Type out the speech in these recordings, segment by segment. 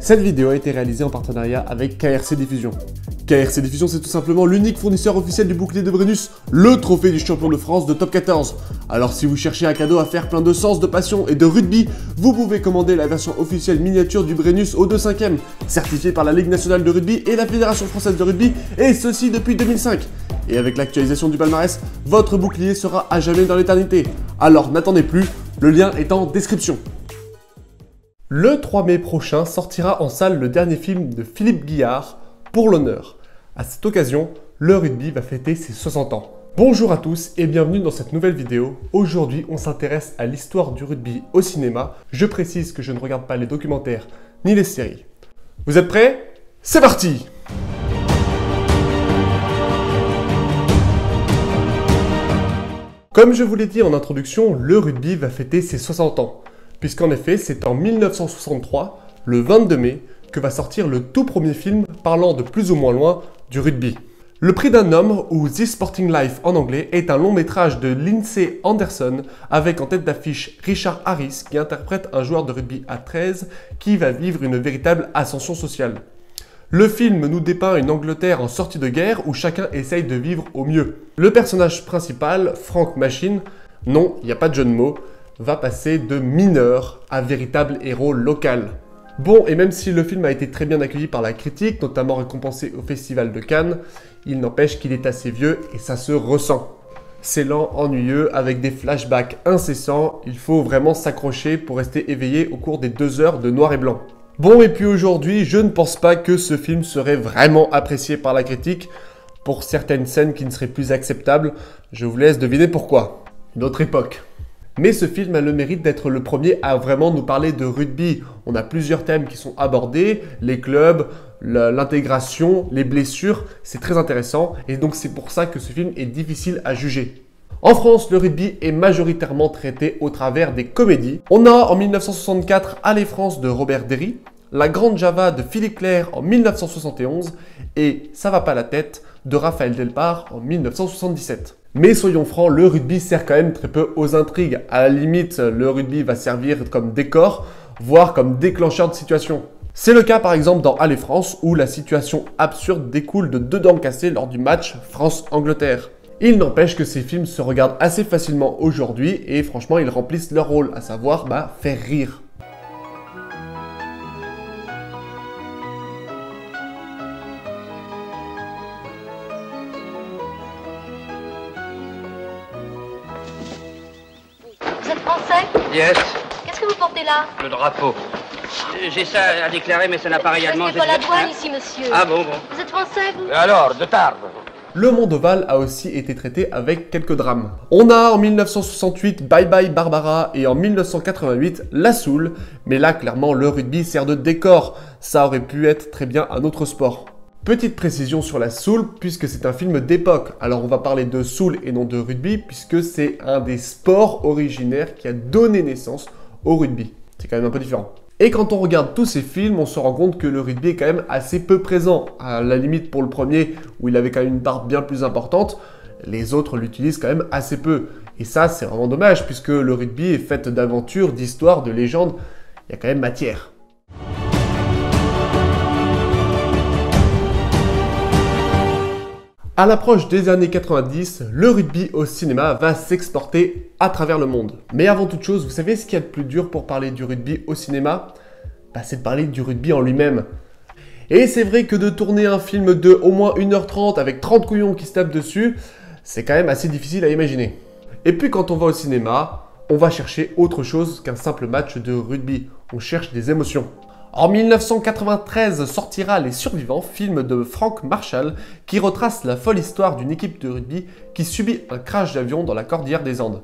Cette vidéo a été réalisée en partenariat avec KRC Diffusion. KRC Diffusion, c'est tout simplement l'unique fournisseur officiel du bouclier de Brennus, le trophée du champion de France de top 14. Alors si vous cherchez un cadeau à faire plein de sens, de passion et de rugby, vous pouvez commander la version officielle miniature du Brennus au 2/5e, certifiée par la Ligue nationale de rugby et la Fédération française de rugby, et ceci depuis 2005. Et avec l'actualisation du palmarès, votre bouclier sera à jamais dans l'éternité. Alors n'attendez plus, le lien est en description. Le 3 mai prochain sortira en salle le dernier film de Philippe Guillard, Pour l'honneur. À cette occasion, le rugby va fêter ses 60 ans. Bonjour à tous et bienvenue dans cette nouvelle vidéo. Aujourd'hui, on s'intéresse à l'histoire du rugby au cinéma. Je précise que je ne regarde pas les documentaires ni les séries. Vous êtes prêts? C'est parti! Comme je vous l'ai dit en introduction, le rugby va fêter ses 60 ans. Puisqu'en effet, c'est en 1963, le 22 mai, que va sortir le tout premier film parlant de plus ou moins loin du rugby. Le prix d'un homme, ou This Sporting Life en anglais, est un long métrage de Lindsay Anderson avec en tête d'affiche Richard Harris qui interprète un joueur de rugby à 13 qui va vivre une véritable ascension sociale. Le film nous dépeint une Angleterre en sortie de guerre où chacun essaye de vivre au mieux. Le personnage principal, Frank Machine, non, il n'y a pas de jeu de mots, va passer de mineur à véritable héros local. Bon, et même si le film a été très bien accueilli par la critique, notamment récompensé au Festival de Cannes, il n'empêche qu'il est assez vieux et ça se ressent. C'est lent, ennuyeux, avec des flashbacks incessants, il faut vraiment s'accrocher pour rester éveillé au cours des 2 heures de noir et blanc. Bon, et puis aujourd'hui, je ne pense pas que ce film serait vraiment apprécié par la critique, pour certaines scènes qui ne seraient plus acceptables, je vous laisse deviner pourquoi. Une autre époque. Mais ce film a le mérite d'être le premier à vraiment nous parler de rugby. On a plusieurs thèmes qui sont abordés, les clubs, l'intégration, les blessures, c'est très intéressant et donc c'est pour ça que ce film est difficile à juger. En France, le rugby est majoritairement traité au travers des comédies. On a en 1964 Allez France de Robert Derry, La Grande Java de Philippe Clair en 1971 et Ça va pas la tête de Raphaël Delpar en 1977. Mais soyons francs, le rugby sert quand même très peu aux intrigues. À la limite, le rugby va servir comme décor, voire comme déclencheur de situation. C'est le cas par exemple dans Allez France, où la situation absurde découle de 2 dents cassées lors du match France-Angleterre. Il n'empêche que ces films se regardent assez facilement aujourd'hui et franchement ils remplissent leur rôle, à savoir faire rire. Vous êtes français? Yes, Qu'est-ce que vous portez là? le drapeau. J'ai ça à déclarer, mais c'est un appareil allemand. C'est pas la douane ici, monsieur. Ah bon. Vous êtes français, vous? Alors, de Tarbes. Le monde ovale a aussi été traité avec quelques drames. On a en 1968 Bye Bye Barbara et en 1988 La Soule, mais là clairement le rugby sert de décor, ça aurait pu être très bien un autre sport. Petite précision sur La Soule, puisque c'est un film d'époque, alors on va parler de soule et non de rugby, puisque c'est un des sports originaires qui a donné naissance au rugby. C'est quand même un peu différent. Et quand on regarde tous ces films, on se rend compte que le rugby est quand même assez peu présent. À la limite pour le premier, où il avait quand même une part bien plus importante, les autres l'utilisent quand même assez peu. Et ça, c'est vraiment dommage, puisque le rugby est fait d'aventures, d'histoires, de légendes. Il y a quand même matière. À l'approche des années 90, le rugby au cinéma va s'exporter à travers le monde. Mais avant toute chose, vous savez ce qu'il y a de plus dur pour parler du rugby au cinéma? C'est de parler du rugby en lui-même. Et c'est vrai que de tourner un film de au moins 1h30 avec 30 couillons qui se tapent dessus, c'est quand même assez difficile à imaginer. Et puis quand on va au cinéma, on va chercher autre chose qu'un simple match de rugby. On cherche des émotions. En 1993 sortira Les Survivants, film de Frank Marshall qui retrace la folle histoire d'une équipe de rugby qui subit un crash d'avion dans la cordillère des Andes.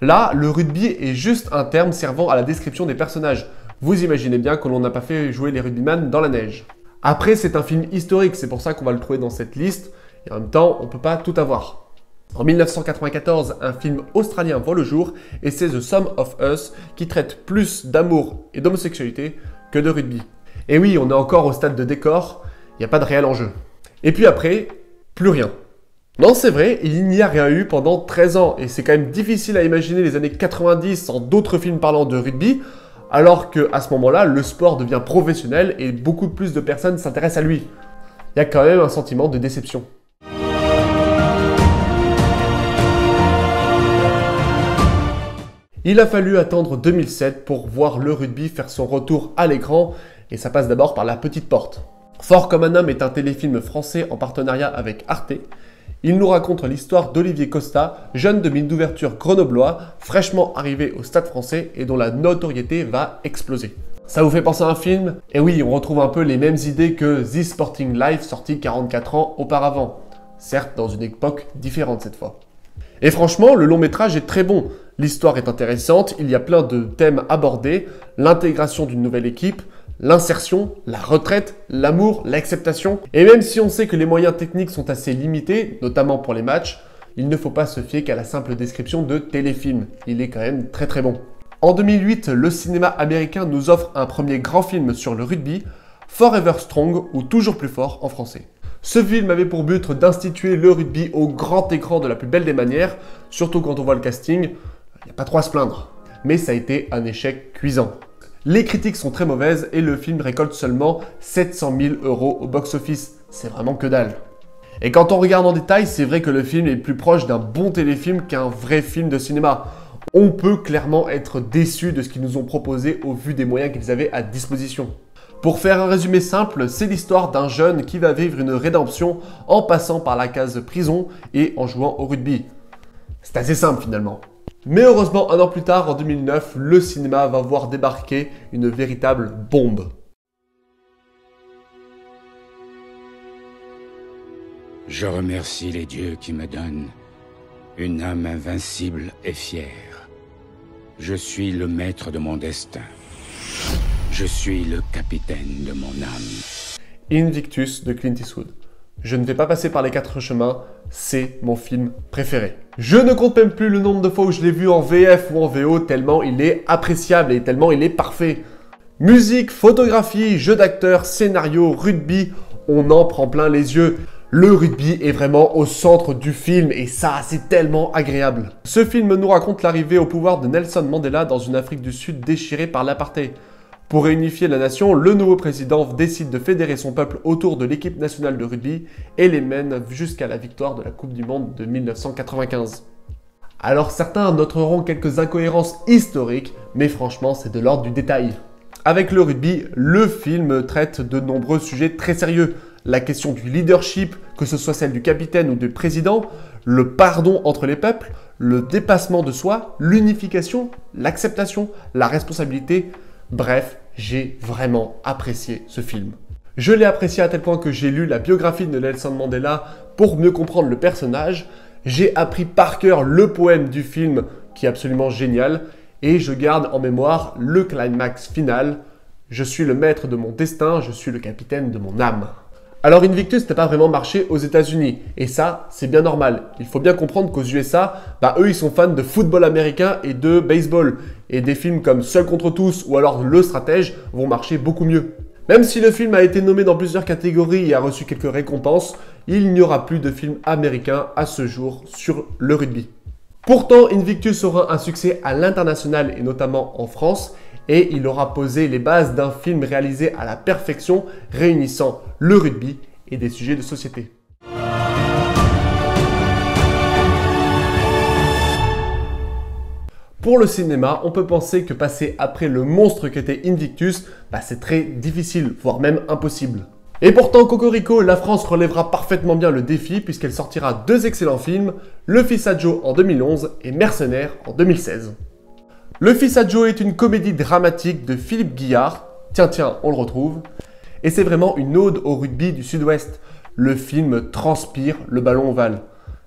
Là, le rugby est juste un terme servant à la description des personnages. Vous imaginez bien que l'on n'a pas fait jouer les rugbyman dans la neige. Après, c'est un film historique, c'est pour ça qu'on va le trouver dans cette liste, et en même temps, on ne peut pas tout avoir. En 1994, un film australien voit le jour, et c'est The Sum of Us qui traite plus d'amour et d'homosexualité que de rugby. Et oui, on est encore au stade de décor, il n'y a pas de réel enjeu. Et puis après, plus rien. Non, c'est vrai, il n'y a rien eu pendant 13 ans, et c'est quand même difficile à imaginer les années 90 sans d'autres films parlant de rugby. Alors qu'à ce moment-là, le sport devient professionnel et beaucoup plus de personnes s'intéressent à lui. Il y a quand même un sentiment de déception. Il a fallu attendre 2007 pour voir le rugby faire son retour à l'écran, et ça passe d'abord par la petite porte. Fort comme un homme est un téléfilm français en partenariat avec Arte. Il nous raconte l'histoire d'Olivier Costa, jeune de mine d'ouverture grenoblois, fraîchement arrivé au Stade français et dont la notoriété va exploser. Ça vous fait penser à un film? Et oui, on retrouve un peu les mêmes idées que The Sporting Life sorti 44 ans auparavant. Certes, dans une époque différente cette fois. Et franchement, le long métrage est très bon. L'histoire est intéressante, il y a plein de thèmes abordés, l'intégration d'une nouvelle équipe, l'insertion, la retraite, l'amour, l'acceptation. Et même si on sait que les moyens techniques sont assez limités, notamment pour les matchs, il ne faut pas se fier qu'à la simple description de téléfilm. Il est quand même très très bon. En 2008, le cinéma américain nous offre un premier grand film sur le rugby, Forever Strong ou Toujours plus fort en français. Ce film avait pour but d'instituer le rugby au grand écran de la plus belle des manières, surtout quand on voit le casting. Il n'y a pas trop à se plaindre. Mais ça a été un échec cuisant. Les critiques sont très mauvaises et le film récolte seulement 700 000 € au box-office. C'est vraiment que dalle. Et quand on regarde en détail, c'est vrai que le film est plus proche d'un bon téléfilm qu'un vrai film de cinéma. On peut clairement être déçu de ce qu'ils nous ont proposé au vu des moyens qu'ils avaient à disposition. Pour faire un résumé simple, c'est l'histoire d'un jeune qui va vivre une rédemption en passant par la case prison et en jouant au rugby. C'est assez simple finalement. Mais heureusement, un an plus tard, en 2009, le cinéma va voir débarquer une véritable bombe. Je remercie les dieux qui me donnent une âme invincible et fière. Je suis le maître de mon destin. Je suis le capitaine de mon âme. Invictus de Clint Eastwood. Je ne vais pas passer par les 4 chemins, c'est mon film préféré. Je ne compte même plus le nombre de fois où je l'ai vu en VF ou en VO tellement il est appréciable et tellement il est parfait. Musique, photographie, jeu d'acteur, scénario, rugby, on en prend plein les yeux. Le rugby est vraiment au centre du film et ça, c'est tellement agréable. Ce film nous raconte l'arrivée au pouvoir de Nelson Mandela dans une Afrique du Sud déchirée par l'apartheid. Pour réunifier la nation, le nouveau président décide de fédérer son peuple autour de l'équipe nationale de rugby et les mène jusqu'à la victoire de la Coupe du Monde de 1995. Alors certains noteront quelques incohérences historiques, mais franchement c'est de l'ordre du détail. Avec le rugby, le film traite de nombreux sujets très sérieux. La question du leadership, que ce soit celle du capitaine ou du président, le pardon entre les peuples, le dépassement de soi, l'unification, l'acceptation, la responsabilité. Bref, j'ai vraiment apprécié ce film. Je l'ai apprécié à tel point que j'ai lu la biographie de Nelson Mandela pour mieux comprendre le personnage. J'ai appris par cœur le poème du film qui est absolument génial et je garde en mémoire le climax final. Je suis le maître de mon destin, je suis le capitaine de mon âme. Alors Invictus n'a pas vraiment marché aux États-Unis et ça, c'est bien normal. Il faut bien comprendre qu'aux USA, eux ils sont fans de football américain et de baseball. Et des films comme Seul contre tous ou alors Le Stratège vont marcher beaucoup mieux. Même si le film a été nommé dans plusieurs catégories et a reçu quelques récompenses, il n'y aura plus de film américain à ce jour sur le rugby. Pourtant, Invictus aura un succès à l'international et notamment en France. Et il aura posé les bases d'un film réalisé à la perfection, réunissant le rugby et des sujets de société. Pour le cinéma, on peut penser que passer après le monstre qu'était Invictus, c'est très difficile, voire même impossible. Et pourtant, Cocorico, la France relèvera parfaitement bien le défi puisqu'elle sortira 2 excellents films, Le Fils à Joe en 2011 et Mercenaires en 2016. Le Fils à Joe est une comédie dramatique de Philippe Guillard. Tiens, on le retrouve. Et c'est vraiment une ode au rugby du Sud-Ouest. Le film transpire le ballon ovale.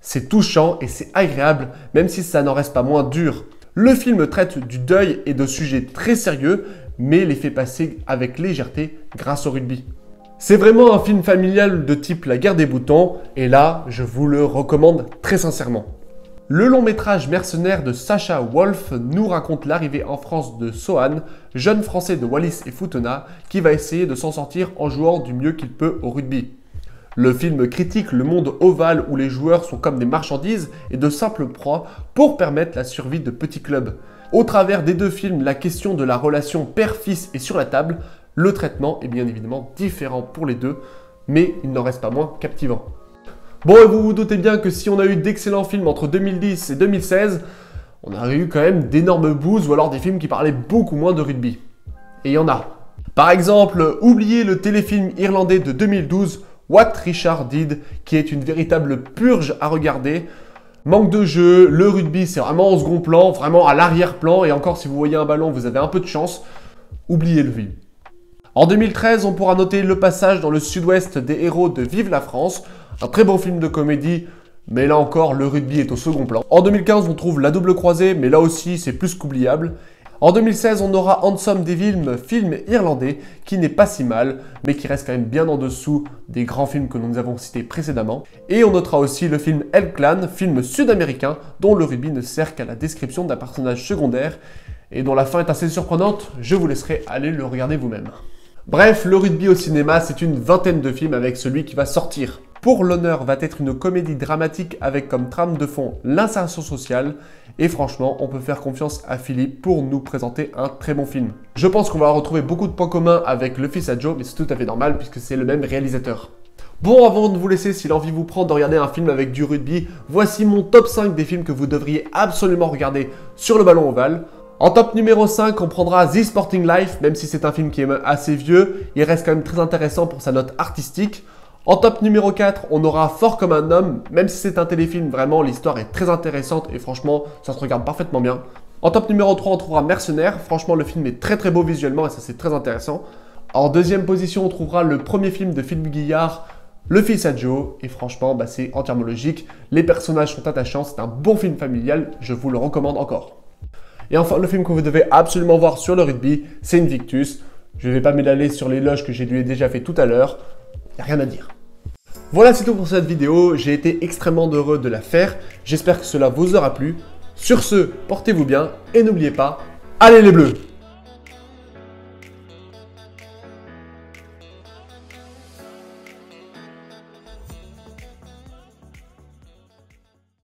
C'est touchant et c'est agréable, même si ça n'en reste pas moins dur. Le film traite du deuil et de sujets très sérieux, mais les fait passer avec légèreté grâce au rugby. C'est vraiment un film familial de type La Guerre des Boutons, et là, je vous le recommande très sincèrement. Le long métrage Mercenaires de Sacha Wolf nous raconte l'arrivée en France de Sohan, jeune français de Wallis et Futuna, qui va essayer de s'en sortir en jouant du mieux qu'il peut au rugby. Le film critique le monde ovale où les joueurs sont comme des marchandises et de simples proies pour permettre la survie de petits clubs. Au travers des deux films, la question de la relation père-fils est sur la table. Le traitement est bien évidemment différent pour les deux, mais il n'en reste pas moins captivant. Bon, et vous vous doutez bien que si on a eu d'excellents films entre 2010 et 2016, on a eu quand même d'énormes boosts ou alors des films qui parlaient beaucoup moins de rugby. Et il y en a. Par exemple, oubliez le téléfilm irlandais de 2012, What Richard Did, qui est une véritable purge à regarder. Manque de jeu, le rugby c'est vraiment en second plan, vraiment à l'arrière-plan, et encore si vous voyez un ballon, vous avez un peu de chance. Oubliez le film. En 2013, on pourra noter le passage dans le sud-ouest des héros de Vive la France, un très beau film de comédie, mais là encore, le rugby est au second plan. En 2015, on trouve La Double Croisée, mais là aussi, c'est plus qu'oubliable. En 2016, on aura Handsome Devil, film irlandais, qui n'est pas si mal, mais qui reste quand même bien en dessous des grands films que nous avons cités précédemment. Et on notera aussi le film El Clan, film sud-américain, dont le rugby ne sert qu'à la description d'un personnage secondaire, et dont la fin est assez surprenante, je vous laisserai aller le regarder vous-même. Bref, le rugby au cinéma, c'est une vingtaine de films avec celui qui va sortir. Pour l'honneur va être une comédie dramatique avec comme trame de fond l'insertion sociale. Et franchement, on peut faire confiance à Philippe pour nous présenter un très bon film. Je pense qu'on va retrouver beaucoup de points communs avec Le Fils à Joe, mais c'est tout à fait normal puisque c'est le même réalisateur. Bon, avant de vous laisser, si l'envie vous prend de regarder un film avec du rugby, voici mon top 5 des films que vous devriez absolument regarder sur le ballon ovale. En top numéro 5, on prendra The Sporting Life, même si c'est un film qui est assez vieux, il reste quand même très intéressant pour sa note artistique. En top numéro 4, on aura Fort comme un homme, même si c'est un téléfilm, vraiment l'histoire est très intéressante et franchement, ça se regarde parfaitement bien. En top numéro 3, on trouvera Mercenaires, franchement le film est très beau visuellement et ça c'est très intéressant. En deuxième position, on trouvera le premier film de Philippe Guillard, Le Fils à Joe, et franchement c'est entièrement logique, les personnages sont attachants, c'est un bon film familial, je vous le recommande encore. Et enfin, le film que vous devez absolument voir sur le rugby, c'est Invictus. Je ne vais pas m'étaler sur l'éloge que j'ai lui déjà fait tout à l'heure, il n'y a rien à dire. Voilà, c'est tout pour cette vidéo, j'ai été extrêmement heureux de la faire, j'espère que cela vous aura plu. Sur ce, portez-vous bien et n'oubliez pas, allez les Bleus!